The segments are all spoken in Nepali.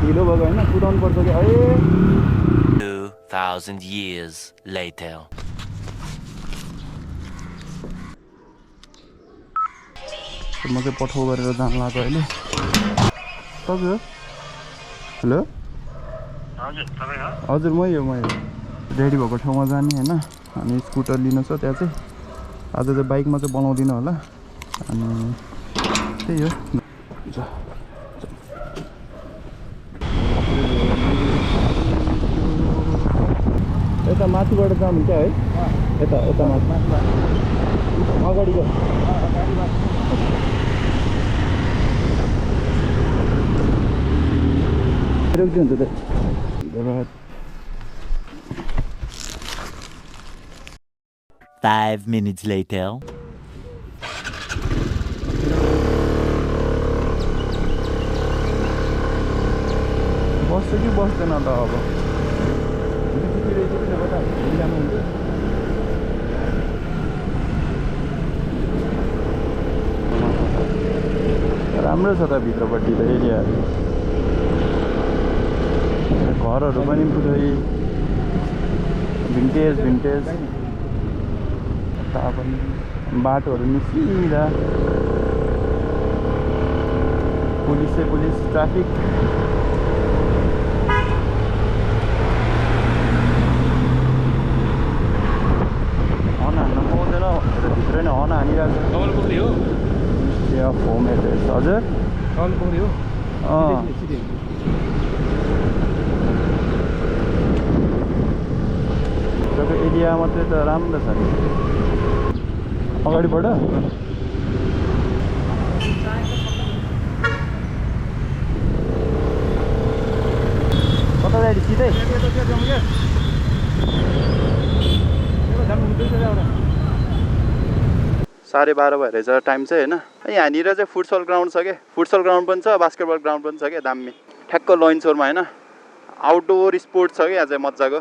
ढिलो भएको होइन कुदाउनु पर्छ कि 2000 years later. म चाहिँ पठाउ गरेर जान लाग्यो अहिले तपाईँ हो हेलो हजुर मै हो रेडी भएको ठाउँमा जाने होइन अनि स्कुटर लिनु छ त्यहाँ चाहिँ आज चाहिँ बाइकमा चाहिँ बनाउँदिनँ होला अनि त्यही हो यता माथिबाट जानु क्या है यता माथि अगाडिको रोक्दियो नि त धन्यवाद 5 minutes later. बस्छ कि बस्दैन त अब राम्रो छ त भित्रपट्टि त एरियाहरू घरहरू पनि पुरै भिन्टेज यता पनि बाटोहरू नि सिधा पुलिस ट्राफिक हर्न हान्न पाउँदैन भित्र नै हर्न हानिरहेको छ होम एड्रेस हजुर एरिया मात्रै त राम्रो छ नि अगाडिबाट कता जाने सिधै 12:30 भइरहेछ टाइम चाहिँ होइन यहाँनिर चाहिँ फुटसल ग्राउन्ड छ क्या फुटसल ग्राउन्ड पनि छ बास्केटबल ग्राउन्ड पनि छ क्या दामी ठ्याक्क लन्चोरमा होइन आउटडोर स्पोर्ट छ क्या यहाँ चाहिँ मजाको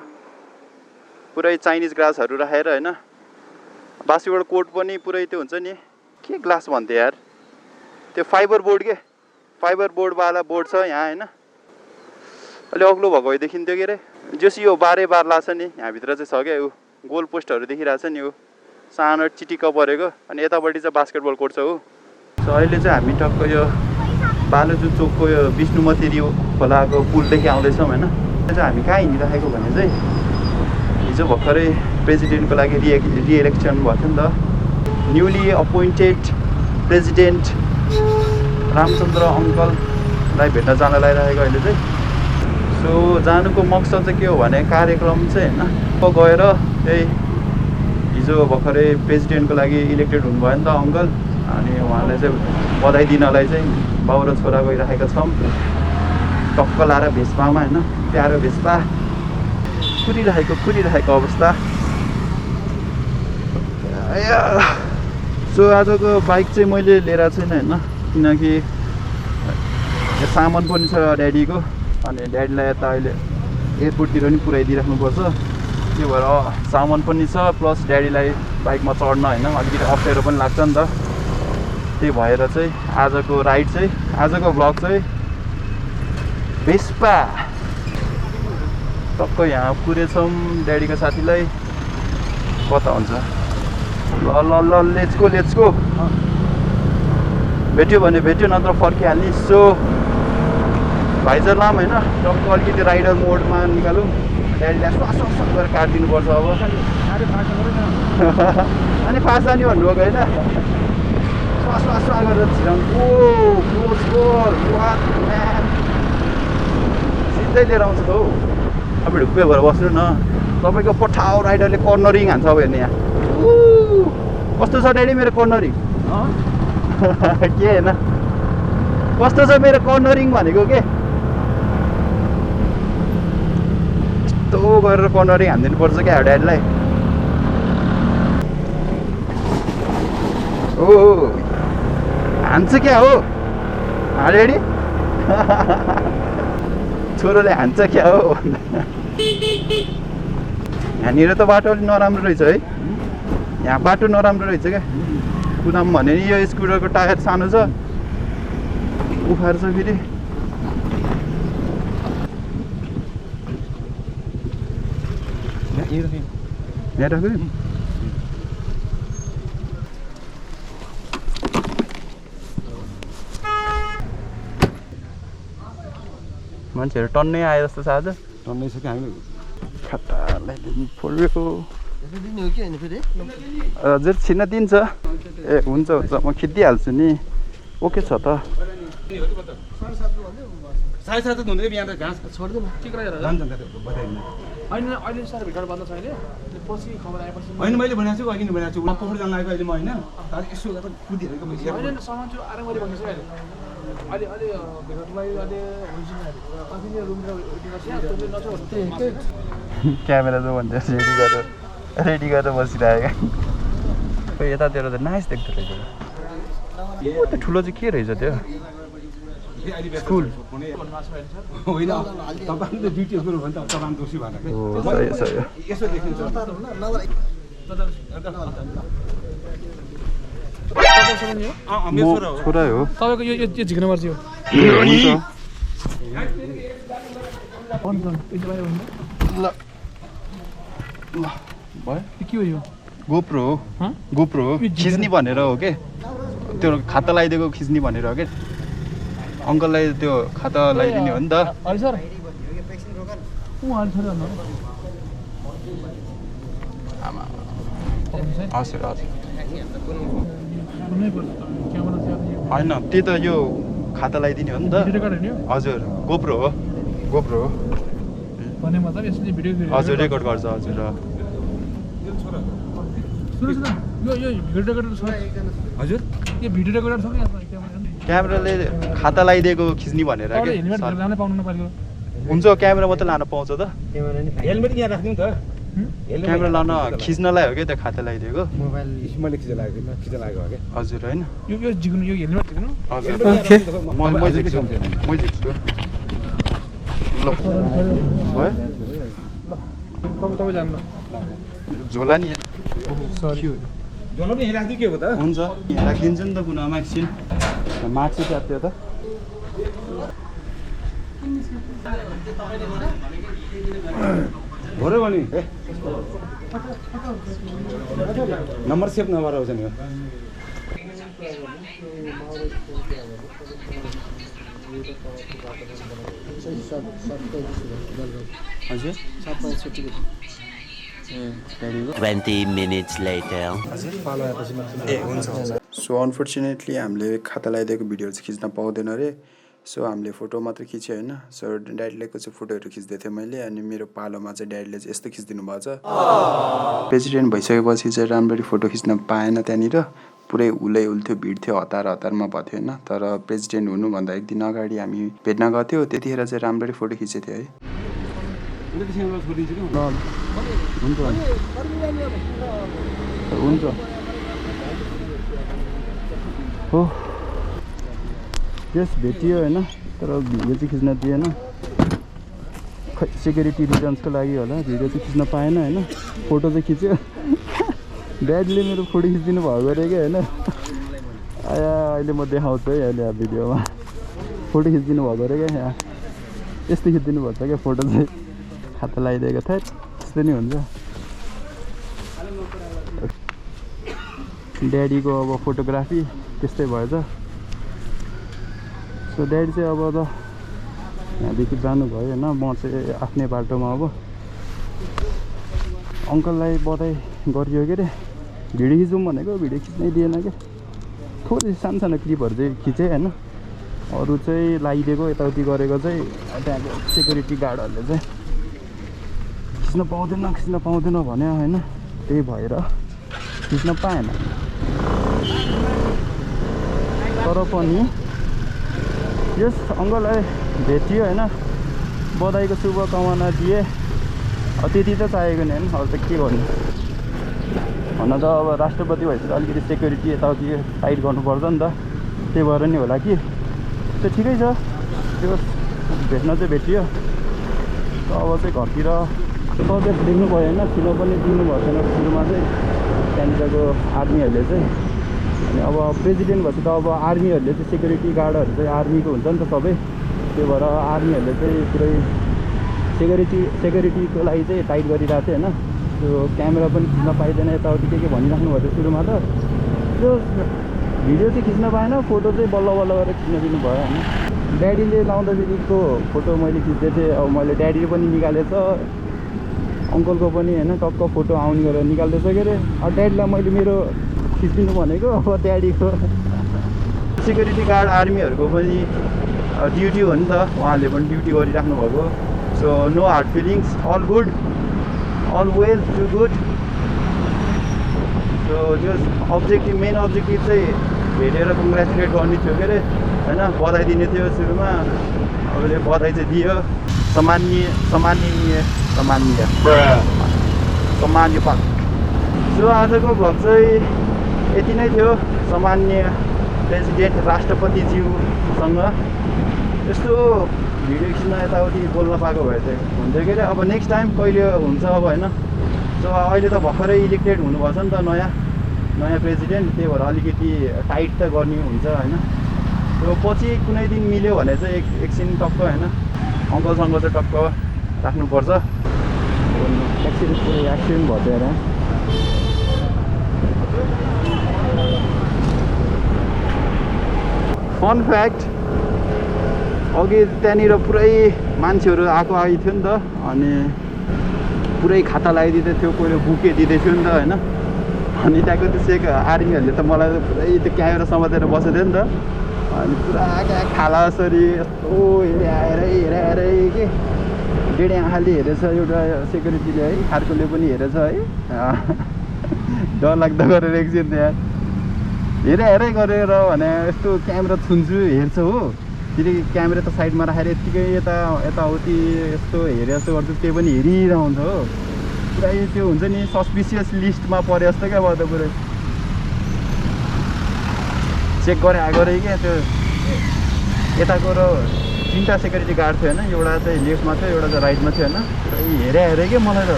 पुरै चाइनिज ग्लासहरू राखेर होइन बास्केटबल कोर्ट पनि पुरै त्यो हुन्छ नि के ग्लास भन्थे यार त्यो फाइबर बोर्डवाला बोर्ड छ यहाँ होइन अलि अग्लो भएको भइदेखि त्यो के अरे जस यो बार लाग्छ नि यहाँभित्र चाहिँ छ क्या ऊ गोल पोस्टहरू देखिरहेछ नि ऊ सानो चिटिक्क परेको अनि यतापट्टि चाहिँ बास्केटबल कोर्ट छ हो सो अहिले चाहिँ हामी टक्क यो बालुजु चोकको यो विष्णुमती खोलाको पुलदेखि आउँदैछौँ होइन त्यो चाहिँ हामी कहाँ हिँडिराखेको भने चाहिँ हिजो भर्खरै प्रेसिडेन्टको लागि रिइलेक्सन भएको थियो नि त न्युली अपोइन्टेड प्रेसिडेन्ट रामचन्द्र अङ्कललाई भेट्न जान लागिरहेको अहिले चाहिँ सो जानुको मकसद चाहिँ के हो भने कार्यक्रम चाहिँ होइन गएर त्यही हिजो भर्खरै प्रेसिडेन्टको लागि इलेक्टेड हुनुभयो नि त अङ्कल अनि उहाँलाई चाहिँ बधाई दिनलाई चाहिँ बाउ र छोरा गइराखेका छौँ टक्क लाएर भेस्पामा होइन प्यारो भेस्पा कुरिरहेको अवस्था सो आजको बाइक चाहिँ मैले लिएर छैन होइन किनकि सामान पनि छ ड्याडीको अनि ड्याडीलाई यता अहिले एयरपोर्टतिर पनि पुऱ्याइदिइराख्नुपर्छ त्यो भएर सामान पनि छ प्लस ड्याडीलाई बाइकमा चढ्न होइन अलिकति अप्ठ्यारो पनि लाग्छ नि त त्यही भएर चाहिँ आजको भ्लग चाहिँ भेस्पा टक्क यहाँ पुगेछौँ ड्याडीको साथीलाई कता हुन्छ ल लेट्स गो भेट्यो भने भेट्यो नत्र फर्किहाल्ने सो भाइजर लाम होइन टक्क अलिकति राइडर मोडमा निकालौँ ड्याडीलाई स्वास गरेर काटिदिनुपर्छ अब अनि फास्ट जाने भन्नुभएको होइन स्वास गरेर छिराउनु सिधै लिएर आउँछ त हौ अब ढुक्कै भएर बस्नु न तपाईँको पठाउ राइडरले कर्नरिङ हान्छ अब हेर्ने यहाँ कस्तो छ ड्याडी मेरो कर्नरिङ के होइन कस्तो छ मेरो कर्नरिङ भनेको के यस्तो गरेर कर्नरिङ हानिदिनुपर्छ क्या ड्याडीलाई ओ हान्छ क्या हो ड्याडी छोरोले हान्छ क्या हो यहाँनिर त बाटो अलिक नराम्रो रहेछ है यहाँ बाटो नराम्रो रहेछ क्या कुदाम भने नि यो स्कुटरको टायर सानो छ उखाएर छ फेरि यहाँ राख्नु मान्छेहरू टन्नै आए जस्तो छ आज टन्नै छ कि हामीले खाटालाई दिनु पर्यो दिने हो कि होइन फेरि हजुर छिन्न दिन्छ ए हुन्छ हुन्छ म खिचिदिइहाल्छु नि ओके छ त 7:30 त हुँदैन यहाँ त घाँस छोड्दैन के गरेर जान्छ नि त बताइदिनु अहिले सर भिडियो बन्द छ अहिले पछि खबर आएपछि होइन मैले भनेको छु अघि नै भनेको छु म पोखरी जान लागेको अहिले म होइन तर यसो गर्दा कुदिरहेको होइन सामान चाहिँ आरामरी भन्दैछ अहिले अहिले अहिले भिडियोलाई अहिले हुन्छ नि अहिले रुमतिर वेटिङ गर्छ त्यसले नछोड्नु क्यामेरा जो भन्छ रेडी गरेर बसिरहेको खोइ यतातिर त नाइस देख्दो रहेछ त्यो ठुलो चाहिँ के रहेछ त्यो स्कुल होइन तपाईँ त ड्युटी गर्नु भने त तपाईँ दोषी भएर हो सही सही यसो देखिन्छ छोरा हो तपाईँको यो झिक्न पर्छ यो ल भयो के हो यो गोप्रो हो गोप्रो हो खिच्ने भनेर हो के त्यो खाता लगाइदिएको खिच्ने भनेर हो के अङ्कललाई त्यो खाता लगाइदिने हो नि त अहिले सर आमा हजुर हजुर होइन त्यही त यो खाता लगाइदिने हो नि त हजुर गोप्रो हो गोप्रो हो भने मतलब यसले भिडियो हजुर रेकर्ड गर्छ हजुर सुन्नुहोस् न यो भिडियो रेकर्डर छ हजुर यो भिडियो रेकर्डर छ कि क्यामेराले खाता लगाइदिएको खिच्ने भनेर के हेलमेट लानै पाउनु नपारेको हुन्छ क्यामेरा मात्रै लान पाउँछ त हेलमेट यहाँ राखिदिउँ त क्यामेरा लान खिच्नलाई हो क्या त्यो खाता लगाइदिएको मोबाइल मैले खिचा लागेको हो कि हजुर होइन यो झिक्नु यो हेलमेट झिक्नु हजुर म झिक्छु म झिक्छु ल भयो तपाईँ जानु झोला नि सरी जोलो पनि राखिदिउँ के हो त हुन्छ यहाँ राखिदिन्छु नि त कुनामा एकछिन मार्क्स चाहिँ च्यात्यो त भर्यो भने नम्बर सेभ नम्बर आउँछ नि हजुर 20 minutes later. ए हुन्छ सो अनफर्चुनेटली हामीले खाता लगाइदिएको भिडियोहरू चाहिँ खिच्न पाउँदैन अरे सो हामीले फोटो मात्र खिच्यो होइन सो ड्याडीलेको चाहिँ फोटोहरू खिच्दै थिएँ मैले अनि मेरो पालोमा चाहिँ ड्याडीले चाहिँ यस्तो खिचिदिनु भएको छ प्रेसिडेन्ट भइसकेपछि चाहिँ राम्ररी फोटो खिच्न पाएन त्यहाँनिर पुरै उलै उल्थ्यो भिड थियो हतारमा भएको थियो होइन तर प्रेसिडेन्ट हुनुभन्दा एक दिन अगाडि हामी भेट्न गएको थियो त्यतिखेर चाहिँ राम्ररी फोटो खिचेको थियो है हुन्छ हो यस भेटियो होइन तर भिडियो चाहिँ खिच्न दिएन खै सेक्युरिटी रिजन्सको लागि होला भिडियो चाहिँ खिच्न पाएन होइन फोटो चाहिँ खिच्यो ड्याडीले मेरो फोटो खिचिदिनु भएको अरे क्या होइन आया अहिले म देखाउँछु है अहिले भिडियोमा फोटो खिचिदिनु भएको अरे क्या यहाँ यस्तो खिचिदिनु पर्छ क्या फोटो चाहिँ खाता लगाइदिएको थियो त्यस्तो नि हुन्छ ड्याडीको अब फोटोग्राफी त्यस्तै भएछ सो ड्याडी चाहिँ अब त यहाँदेखि जानुभयो होइन म चाहिँ आफ्नै बाटोमा अब अङ्कललाई बधाई गरियो के अरे भिडियो खिचौँ भनेको भिडियो खिच्नै दिएन क्या थोरै सानो क्लिपहरू चाहिँ खिचेँ होइन अरू चाहिँ लगाइदिएको यताउति गरेको चाहिँ त्यहाँको सेक्युरिटी गार्डहरूले चाहिँ खिच्न पाउँदैन भन्यो होइन त्यही भएर खिच्न पाएन तर पनि यस अङ्कललाई भेटियो होइन बधाईको शुभकामना दिए त्यति त चाहिएको नि होइन अब त के गर्नु भन्न त अब राष्ट्रपति भएपछि अलिकति सेक्युरिटी यताउति टाइट गर्नुपर्छ नि त त्यही भएर नि होला कि त्यो ठिकै छ त्यो भेट्न चाहिँ भेटियो अब चाहिँ घरतिर सबै देख्नु भयो होइन फिल्म पनि दिनुभएको छैन सुरुमा चाहिँ त्यहाँनिरको आर्मीहरूले चाहिँ अनि अब प्रेसिडेन्ट भएपछि त अब आर्मीहरूले चाहिँ सेक्युरिटी गार्डहरू चाहिँ आर्मीको हुन्छ नि त सबै त्यही भएर आर्मीहरूले चाहिँ पुरै सेक्युरिटीको लागि चाहिँ टाइट गरिरहेको थियो होइन त्यो क्यामेरा पनि खिच्न पाइँदैन यताउति के भनिराख्नु भयो सुरुमा त त्यो भिडियो चाहिँ खिच्न पाएन फोटो चाहिँ बल्ल बल्ल गरेर खिच्न दिनु भयो होइन ड्याडीले लाउँदाखेरिको फोटो मैले खिच्दै थिएँ अब मैले ड्याडीले पनि निकालेछ अङ्कलको पनि होइन टक्क फोटो आउने गरेर निकाल्दैछ के अरे अब ड्याडीलाई मैले मेरो खिचिदिनु भनेको अब ड्याडीको सिक्युरिटी गार्ड आर्मीहरूको पनि ड्युटी हो नि त उहाँहरूले पनि ड्युटी गरिराख्नु भएको so no hard feelings all good all well to good so त्यो अब्जेक्टिभ मेन अब्जेक्टिभ चाहिँ भेटेर कङ्ग्रेचुलेट गर्ने थियो के अरे होइन बधाई दिने थियो सुरुमा अबले बधाई चाहिँ दियो सम्माननीय पाक सो आजको भ्लग चाहिँ यति नै थियो सम्माननीय प्रेसिडेन्ट राष्ट्रपतिज्यूसँग यस्तो भिडियो खिच्न यताउति बोल्न पाएको भए चाहिँ हुन्थ्यो के अरे अब नेक्स्ट टाइम कहिले हुन्छ अब होइन सो अहिले त भर्खरै इलेक्टेड हुनुभएको छ नि त नयाँ प्रेसिडेन्ट त्यही भएर अलिकति टाइट त गर्ने हुन्छ होइन त्यो पछि कुनै दिन मिल्यो भने चाहिँ एकछिन टक्क होइन अङ्कलसँग चाहिँ टक्क राख्नुपर्छ एक्सिडेन्ट भएर फन फ्याक्ट अघि त्यहाँनिर पुरै मान्छेहरू आएको थियो नि त अनि पुरै खाता लगाइदिँदै थियो कोहीले बुके दिँदै थियो नि त होइन अनि त्यहाँको त्यो सेक आर्मीहरूले त मलाई पुरै त्यो क्यामेरा समातेर बसेको थियो नि त अनि पुरा क्या खाला यसरी यस्तो हेरे के डेढे आँखाले हेरेछ एउटा सेक्युरिटीले है अर्कोले पनि हेरेछ है डरलाग्दो गरेर एकछिन त्यहाँ हेरै गरेर भने यस्तो क्यामेरा छुन्छु हेर्छ हो फेरि क्यामेरा त साइडमा राखेर यत्तिकै यताउति यस्तो हेरे जस्तो गर्छु त्यो पनि हेरिरहन्छ हो पुरै त्यो हुन्छ नि सस्पिसियस लिस्टमा परे जस्तो क्या भयो त पुरै चेक गरे क्या त्यो यताको र 3टा सेक्युरिटी गार्ड थियो होइन एउटा चाहिँ लेफ्टमा थियो एउटा चाहिँ राइटमा थियो होइन पुरै हेरे क्या मलाई त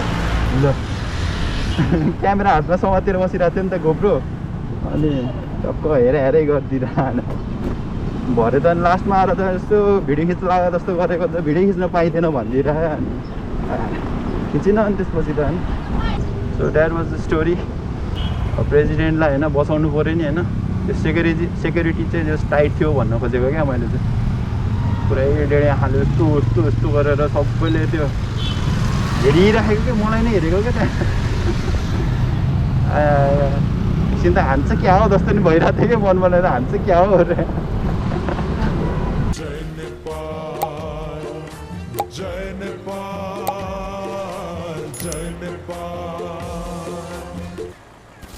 ल क्यामेरा हातमा समातेर बसिरहेको थियो नि त गोप्रो अनि टक्क हेरै गरिदिँदा भरे त लास्टमा आएर त यस्तो भिडियो खिच्न लाग्दा जस्तो गरेको त भिडियो खिच्न पाइँदैन भनिदिएर खिचिन अनि त्यसपछि त होइन so that was the story प्रेसिडेन्टलाई होइन बचाउनु पऱ्यो नि होइन त्यो सेक्युरिटी चाहिँ जस्ट टाइट थियो भन्न खोजेको क्या मैले चाहिँ पुरै डेढे आँखाले यस्तो गरेर सबैले त्यो हेरिराखेको क्या मलाई नै हेरेको क्या त्यहाँ एकछिन त हान्छ क्या हो जस्तो नि भइरहेको थियो क्या मन बनाएर हान्छ क्या हो